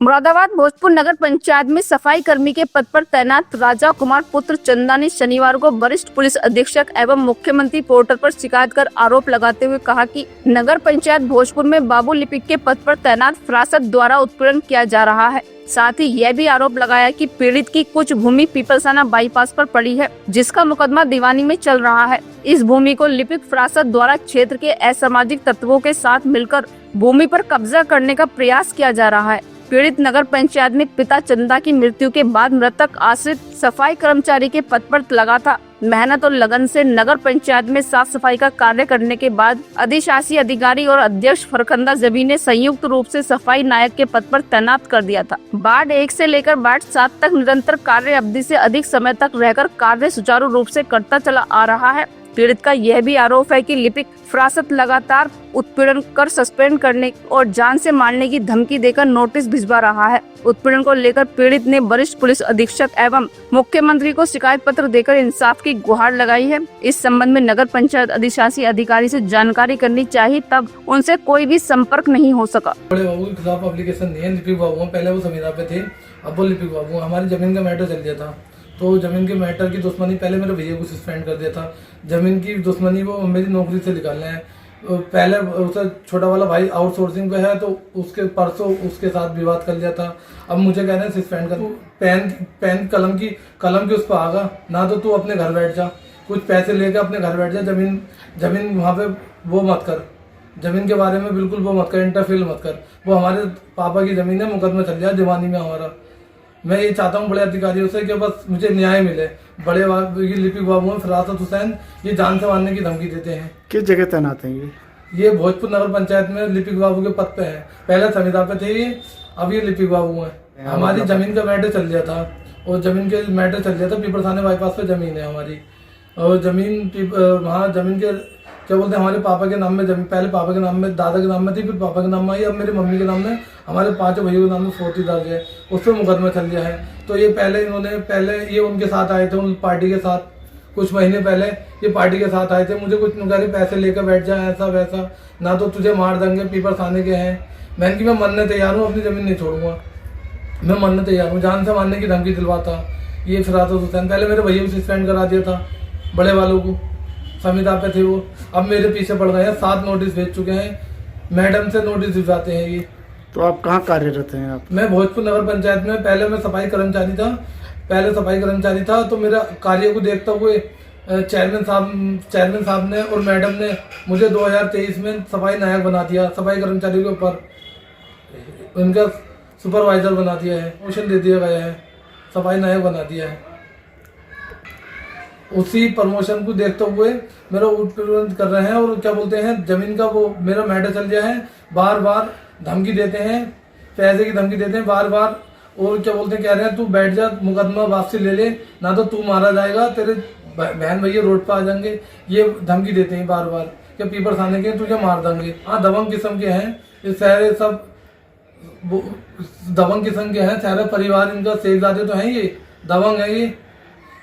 मुरादाबाद भोजपुर नगर पंचायत में सफाई कर्मी के पद पर तैनात राजा कुमार पुत्र चंदा ने शनिवार को वरिष्ठ पुलिस अधीक्षक एवं मुख्यमंत्री पोर्टल पर शिकायत कर आरोप लगाते हुए कहा कि नगर पंचायत भोजपुर में बाबू लिपिक के पद पर तैनात फरासत द्वारा उत्पीड़न किया जा रहा है। साथ ही यह भी आरोप लगाया कि पीड़ित की कुछ भूमि पीपलसाना बाईपास पर पड़ी है, जिसका मुकदमा दीवानी में चल रहा है। इस भूमि को लिपिक फरासत द्वारा क्षेत्र के असामाजिक तत्वों के साथ मिलकर भूमि पर कब्जा करने का प्रयास किया जा रहा है। पीड़ित नगर पंचायत में पिता चंदा की मृत्यु के बाद मृतक आश्रित सफाई कर्मचारी के पद पर लगा था। मेहनत और लगन से नगर पंचायत में साफ सफाई का कार्य करने के बाद अधिशासी अधिकारी और अध्यक्ष फरखंदा जबी ने संयुक्त रूप से सफाई नायक के पद पर तैनात कर दिया था। वार्ड 1 से लेकर वार्ड 7 तक निरंतर कार्य अवधि से अधिक समय तक रहकर कार्य सुचारू रूप से करता चला आ रहा है। पीड़ित का यह भी आरोप है कि लिपिक फरासत लगातार उत्पीड़न कर सस्पेंड करने और जान से मारने की धमकी देकर नोटिस भिजवा रहा है। उत्पीड़न को लेकर पीड़ित ने वरिष्ठ पुलिस अधीक्षक एवं मुख्यमंत्री को शिकायत पत्र देकर इंसाफ की गुहार लगाई है। इस संबंध में नगर पंचायत अधिशासी अधिकारी से जानकारी करनी चाहिए, तब उनसे कोई भी संपर्क नहीं हो सका। बड़े बाबू के खिलाफ एप्लीकेशन नहीं है। लिपिक बाबू पहले वो संविदा पे थे, अब वो लिपिक बाबू। हमारी जमीन का मैटर चल गया था, तो जमीन के मैटर की दुश्मनी पहले मेरे भैया को सस्पेंड कर दिया था। जमीन की दुश्मनी वो मेरी नौकरी से निकालना है। पहले उसका छोटा वाला भाई आउटसोर्सिंग पे है, तो उसके परसों उसके साथ विवाद कर लिया था। अब मुझे कह रहे हैं सस्पेंड कर। पेन कलम की उस पर आगा ना, तो तू अपने घर बैठ जा, कुछ पैसे लेकर अपने घर बैठ जा। जमीन वहाँ पे वो मत कर, जमीन के बारे में बिल्कुल वो मत कर, इंटरफेयर मत कर। वो हमारे पापा की जमीन है, मुकदमा चल जाए दीवानी में हमारा। मैं ये चाहता हूँ बड़े अधिकारियों से कि बस मुझे न्याय मिले। बड़े लिपिक बाबू हैं फरासत हुसैन, ये जान से मारने की धमकी देते हैं। किस जगह तैनात हैं ये भोजपुर नगर पंचायत में लिपिक बाबू के पद पे हैं। पहले संविदा पे थे ये, अब ये लिपिक बाबू हैं। हमारी जमीन का मैटर चल गया था, और जमीन के मैटर चल गया था। पीपलसाने बाईपास पे जमीन है हमारी, और वहाँ जमीन के क्या बोलते हैं, हमारे पापा के नाम में जमीन, पहले पापा के नाम में, दादा के नाम में थी, फिर पापा के नाम में आई, अब मेरी मम्मी के नाम में, हमारे 5 भाइयों के नाम में 40 दर्ज है। उस पर मुकदमा चल गया है। तो ये पहले ये उनके साथ आए थे, उन पार्टी के साथ कुछ महीने पहले ये पार्टी के साथ आए थे। मुझे कुछ नुकारी पैसे लेकर बैठ जाए, ऐसा वैसा, ना तो तुझे मार देंगे, पीपलसाने के हैं। मैंने कि मैं मरने तैयार हूँ, अपनी जमीन नहीं छोड़ूंगा, मैं मरने तैयार हूँ। जान से मारने की धमकी दिलवाता ये फरासत हुसैन। पहले मेरे भैया को सस्पेंड करा दिया था, बड़े वालों को संविदा पे थे वो। अब मेरे पीछे पड़ गए हैं, 7 नोटिस भेज चुके हैं। मैडम से नोटिस भिजवाते हैं ये। तो आप कहाँ कार्यरत हैं आप? मैं भोजपुर नगर पंचायत में, पहले मैं सफाई कर्मचारी था। तो मेरा कार्य को देखते हुए चेयरमैन साहब ने और मैडम ने मुझे 2023 में सफाई नायक बना दिया। सफाई कर्मचारी के ऊपर उनका सुपरवाइजर बना दिया है, प्रमोशन दे दिया गया है, सफाई नायक बना दिया है। उसी प्रमोशन को देखते हुए मेरा उत्पीड़न कर रहे हैं, और क्या बोलते हैं, जमीन का वो मेरा मैटर चल गया है। बार धमकी देते हैं, पैसे की धमकी देते हैं बार। और क्या बोलते हैं, कह रहे हैं तू बैठ जा, मुकदमा वापसी ले ले, ना तो तू मारा जाएगा, तेरे बहन भैया रोड पर आ जाएंगे। ये धमकी देते हैं बार कि पीपलसाने के तुझे मार देंगे। हाँ, दबंग किस्म के हैं ये सारे, सब दबंग किस्म के हैं सारे परिवार। इनका शेखजादे तो हैं, ये दबंग है ये।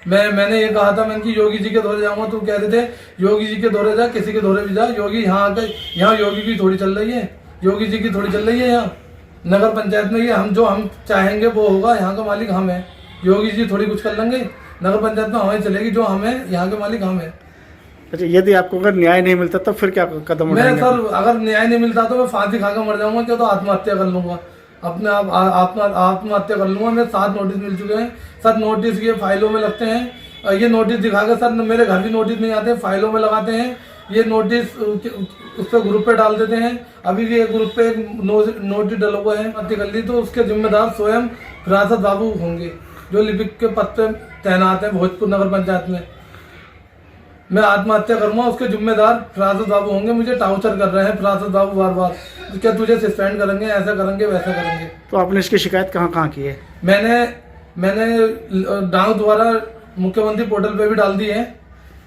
मैंने ये कहा था, मैंने कि योगी जी के दौरे जाऊंगा, तो कह रहे थे योगी जी के दौरे जा, किसी के दौरे भी जा। योगी यहाँ आकर, यहाँ योगी की थोड़ी चल रही है, योगी जी की थोड़ी चल रही है। यहाँ नगर पंचायत में ये जो हम चाहेंगे वो होगा। यहाँ का मालिक हम है, योगी जी थोड़ी कुछ कर लेंगे। नगर पंचायत में हमें चलेगी, जो हमें, यहाँ के मालिक हम है। अच्छा, यदि आपको अगर न्याय नहीं मिलता तो फिर क्या कदम उठाएंगे? मैं सर, अगर न्याय नहीं मिलता तो मैं फांसी खा कर मर जाऊंगा, क्या तो आत्महत्या कर लूंगा, अपने आप आत्महत्या कर लूंगा। मेरे 7 नोटिस मिल चुके हैं। 7 नोटिस ये फाइलों में लगते हैं। ये नोटिस दिखाकर सर मेरे घर भी नोटिस नहीं आते, फाइलों में लगाते हैं। ये नोटिस उस पर ग्रुप पे डाल देते हैं। अभी भी एक ग्रुप पे नोटिस डला हुआ है, आत्महत्या कर ली, तो उसके जिम्मेदार स्वयं फरासत बाबू होंगे, जो लिपिक के पद पे तैनात है भोजपुर नगर पंचायत में। मैं आत्महत्या करूंगा, उसके जिम्मेदार फरासत बाबू होंगे। मुझे टार्चर कर रहे हैं फरासत बाबू बार, क्या तुझे सस्पेंड करेंगे, ऐसा करेंगे, वैसा करेंगे। तो आपने इसकी शिकायत कहाँ की है? मैंने डाक द्वारा मुख्यमंत्री पोर्टल पे भी डाल दी है,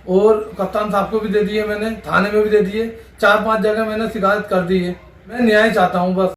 और कप्तान साहब को भी दे दी है, मैंने थाने में भी दे दी है। 4-5 जगह मैंने शिकायत कर दी है। मैं न्याय चाहता हूँ बस।